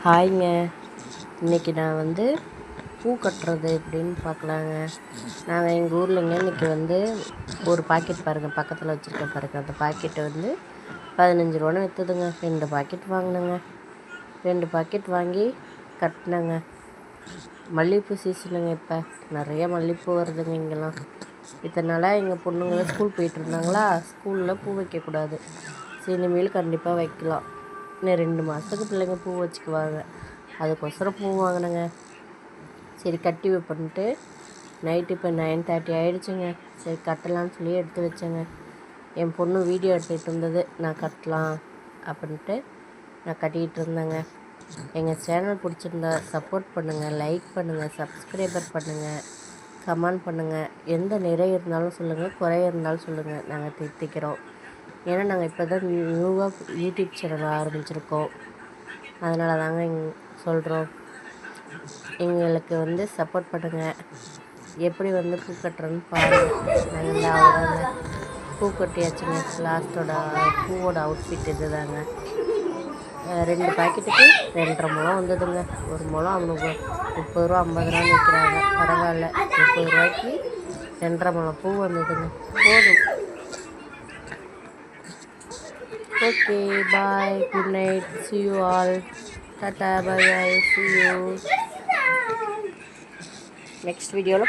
ஹாய்ங்க. இன்றைக்கி நான் பூ கட்டுறது எப்படின்னு பார்க்கலாங்க. நாங்கள் எங்கள் ஊர்லங்க இன்றைக்கி ஒரு பாக்கெட் பாருங்கள், பக்கத்தில் வச்சுருக்கேன் பாருங்கள். அந்த பாக்கெட்டு 15 ரூபான்னு விற்றுதுங்க. 2 பாக்கெட் வாங்கினேங்க. 2 பாக்கெட் வாங்கி கட்டினேங்க. மல்லிகைப்பூ சீசனுங்க. இப்போ நிறைய மல்லிகைப்பூ வருதுங்க இங்கெல்லாம். இதனால் எங்கள் பொண்ணுங்களை ஸ்கூல் போயிட்டுருந்தாங்களா, ஸ்கூலில் பூ வைக்கக்கூடாது, இனிமேல் கண்டிப்பாக வைக்கலாம். இன்னும் 2 மாதத்துக்கு பிள்ளைங்க பூ வச்சுக்குவாங்க. அதுக்கொசரம் பூ வாங்கினேங்க. சரி கட்டி வைப்பன்ட்டு நைட்டு இப்போ 9:30 ஆகிடுச்சுங்க. சரி கட்டலான்னு சொல்லி எடுத்து வச்சேங்க. என் பொண்ணு வீடியோ எடுத்துகிட்டு இருந்தது, நான் கட்டலாம் அப்படின்ட்டு நான் கட்டிகிட்டு இருந்தேங்க. எங்கள் சேனல் பிடிச்சிருந்தா சப்போர்ட் பண்ணுங்கள், லைக் பண்ணுங்கள், சப்ஸ்கிரைபர் பண்ணுங்கள், கமெண்ட் பண்ணுங்கள். எந்த நிறை இருந்தாலும் சொல்லுங்கள், குறை இருந்தாலும் சொல்லுங்கள், நாங்கள் திருத்திக்கிறோம். ஏன்னா நாங்கள் இப்போ தான் நியூவாக யூடியூப் சேனல் ஆரம்பிச்சிருக்கோம். அதனால தாங்க சொல்கிறோம். எங்களுக்கு சப்போர்ட் பண்ணுங்கள். எப்படி பூ கட்டுறோன்னு பாருங்கள். நாங்கள் அவ்வளோதாங்க, பூ கட்டியாச்சுங்க. லாஸ்ட்டோட பூவோட அவுட்ஃபிட் இது தாங்க. 2 பாக்கெட்டுக்கு 2.5 முழம் வந்ததுங்க. ஒரு முழம் அவனுக்கு 30 ரூபா 50 ரூபான்னு விற்கிறாங்க. பரவாயில்ல, 30 ரூபாய்க்கு 2.5 முழம் பூ வந்ததுங்க. போதும். Okay, bye, good night, see you all, tata, bye bye, see you next video.